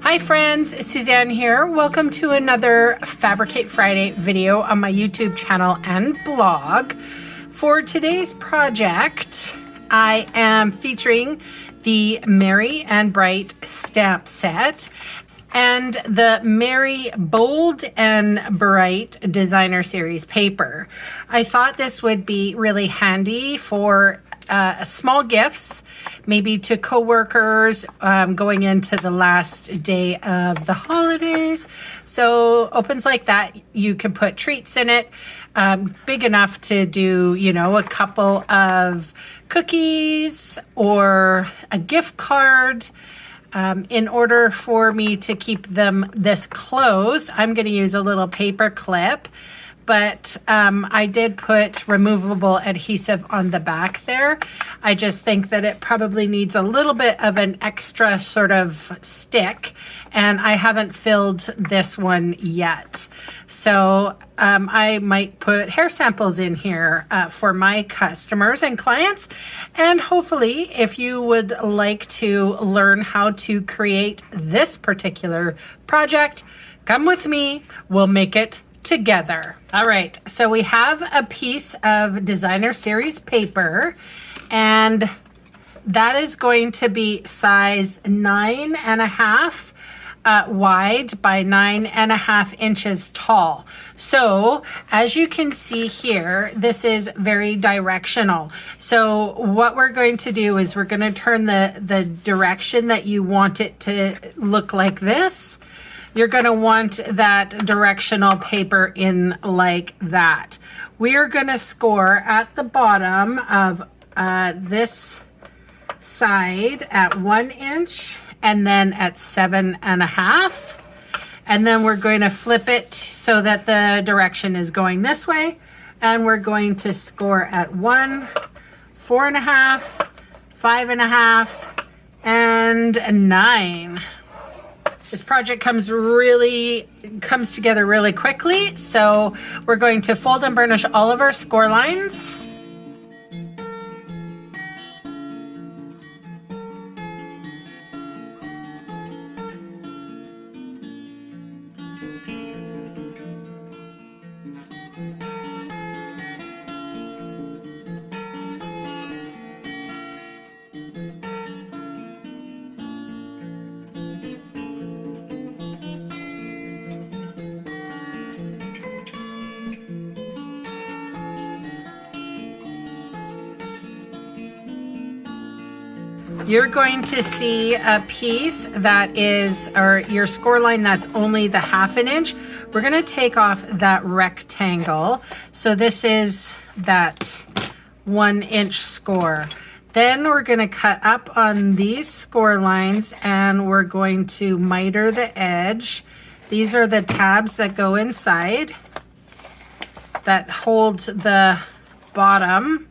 Hi friends, Suzanne here. Welcome to another Fabricate Friday video on my YouTube channel and blog. For today's project, I am featuring the Merry and Bright stamp set and the Merry Bold and Bright Designer Series paper. I thought this would be really handy for small gifts, maybe to coworkers going into the last day of the holidays. So opens like that, you can put treats in it, big enough to do, you know, a couple of cookies or a gift card. In order for me to keep this closed, I'm going to use a little paper clip. But I did put removable adhesive on the back there. I just think that it probably needs a little bit of an extra sort of stick, and I haven't filled this one yet. So I might put hair samples in here for my customers and clients. And hopefully, if you would like to learn how to create this particular project, come with me, we'll make it together. All right, so we have a piece of Designer Series paper, and that is going to be size 9.5 wide by 9.5 inches tall. So as you can see here, this is very directional. So what we're going to do is we're going to turn the direction that you want it to look like this. You're going to want that directional paper in like that. We are going to score at the bottom of this side at 1 inch and then at 7.5. And then we're going to flip it so that the direction is going this way. And we're going to score at 1, 4.5, 5.5, and 9. This project comes together really quickly, so we're going to fold and burnish all of our score lines. You're going to see a piece that is, or your score line that's only the 1/2 inch. We're going to take off that rectangle. So this is that 1 inch score. Then we're going to cut up on these score lines and we're going to miter the edge. These are the tabs that go inside that hold the bottom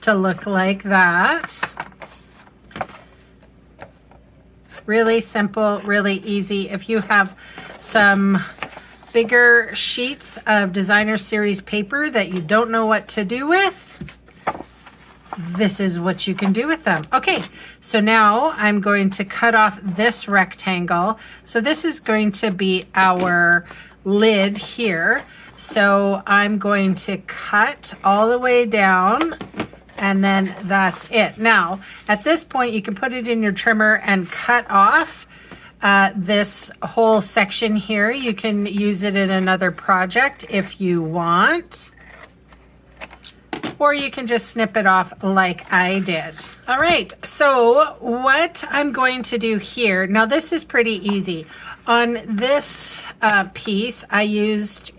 to look like that. Really simple, really easy. If you have some bigger sheets of Designer Series paper that you don't know what to do with, this is what you can do with them. Okay, so now I'm going to cut off this rectangle. So this is going to be our lid here. So I'm going to cut all the way down, and then that's it. Now, at this point, you can put it in your trimmer and cut off this whole section here. You can use it in another project if you want, or you can just snip it off like I did. All right, so what I'm going to do here, now this is pretty easy. On this piece, I used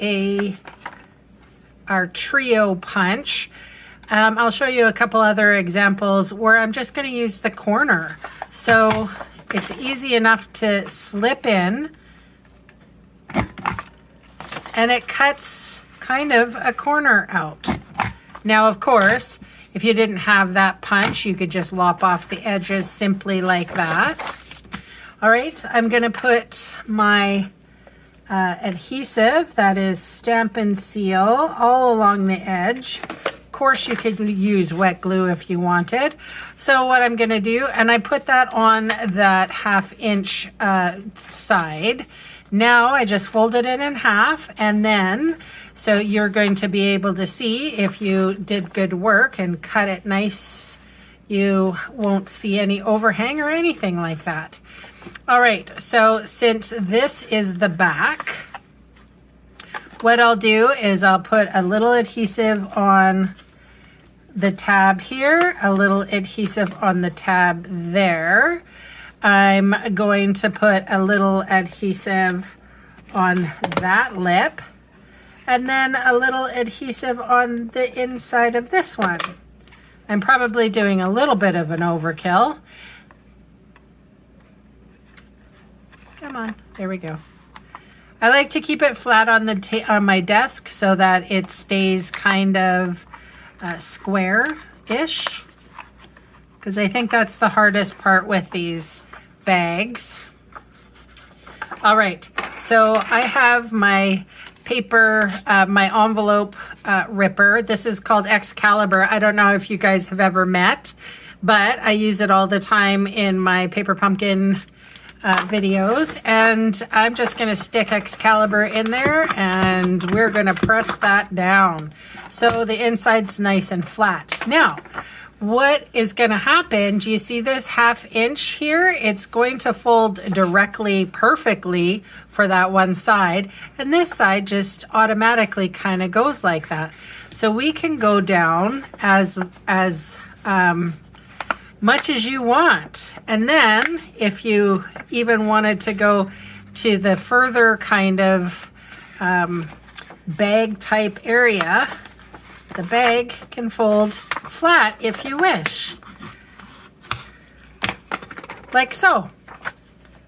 our trio punch. I'll show you a couple other examples where I'm just going to use the corner. So it's easy enough to slip in, and it cuts kind of a corner out. Now, of course, if you didn't have that punch, you could just lop off the edges simply like that. All right, I'm going to put my adhesive, that is Stampin' Seal, all along the edge. Of course you could use wet glue if you wanted. So what I'm gonna do, and I put that on that 1/2 inch side. Now I just folded it in half, and then, so you're going to be able to see if you did good work and cut it nice. You won't see any overhang or anything like that. All right, so since this is the back, what I'll do is I'll put a little adhesive on the tab here, a little adhesive on the tab there. I'm going to put a little adhesive on that lip, and then a little adhesive on the inside of this one. I'm probably doing a little bit of an overkill. Come on, there we go. I like to keep it flat on the on my desk so that it stays kind of square-ish, because I think that's the hardest part with these bags. All right, so I have my paper, my envelope ripper. This is called Excalibur. I don't know if you guys have ever met, but I use it all the time in my paper pumpkin videos, and I'm just going to stick Excalibur in there, and we're going to press that down so the inside's nice and flat. Now, what is going to happen, do you see this 1/2 inch here? It's going to fold directly perfectly for that one side, and this side just automatically kind of goes like that. So we can go down as much as you want. And then if you even wanted to go to the further kind of bag type area, the bag can fold flat if you wish. Like so.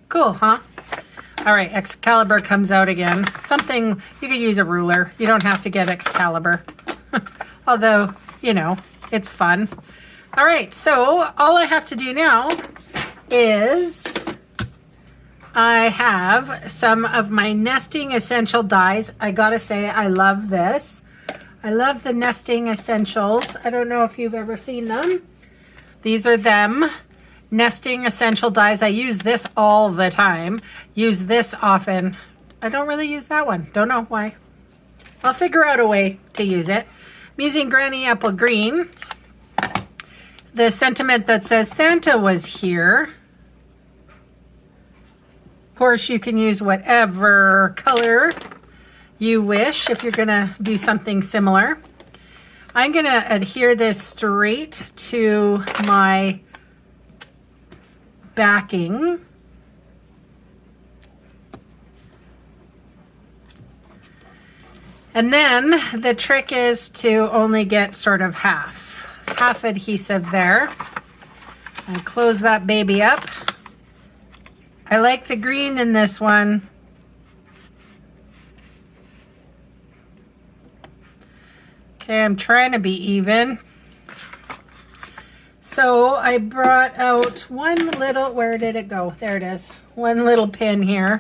Cool, huh? All right, Excalibur comes out again. Something, you could use a ruler. You don't have to get Excalibur. Although, you know, it's fun. All right, so all I have to do now is I have some of my nesting essential dies. I gotta say, I love this. I love the nesting essentials. I don't know if you've ever seen them. These are them, nesting essential dies. I use this all the time. Use this often. I don't really use that one. Don't know why. I'll figure out a way to use it. I'm using Granny Apple Green. The sentiment that says Santa was here. Of course, you can use whatever color you wish if you're gonna do something similar. I'm gonna adhere this straight to my backing. And then the trick is to only get sort of half adhesive there. And close that baby up. I like the green in this one. Okay, I'm trying to be even. So I brought out one little, where did it go? There it is. One little pin here.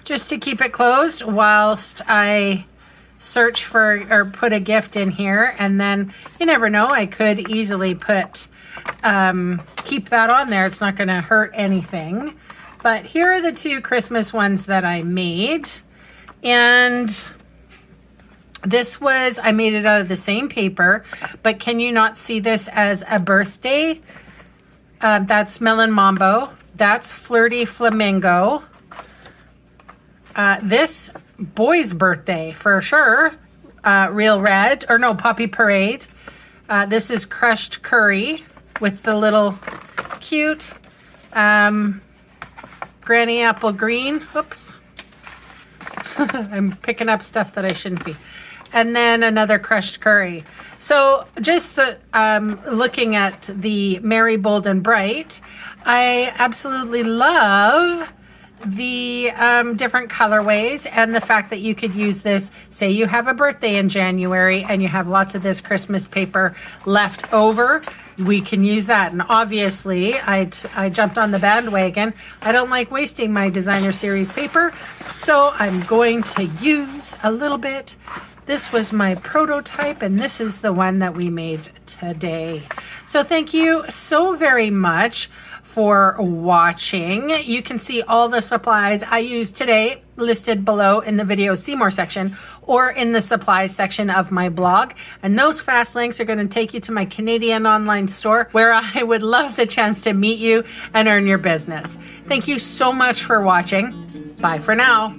Just to keep it closed whilst I search for or put a gift in here, and then you never know, I could easily put keep that on there. It's not going to hurt anything. But here are the two Christmas ones that I made, and this was, I made it out of the same paper, but can you not see this as a birthday? That's Melon Mambo. That's Flirty Flamingo. This boy's birthday for sure. Real Red, or no, Poppy Parade. This is Crushed Curry with the little cute Granny Apple Green. Oops. I'm picking up stuff that I shouldn't be. And then another Crushed Curry. So just the looking at the Merry, Bold, and Bright, I absolutely love the different colorways and the fact that you could use this. Say you have a birthday in January and you have lots of this Christmas paper left over, we can use that. And obviously I jumped on the bandwagon. I don't like wasting my designer series paper, so I'm going to use a little bit This was my prototype, and this is the one that we made today. So thank you so very much for watching. You can see all the supplies I used today listed below in the video See More section or in the supplies section of my blog. And those fast links are going to take you to my Canadian online store, where I would love the chance to meet you and earn your business. Thank you so much for watching. Bye for now.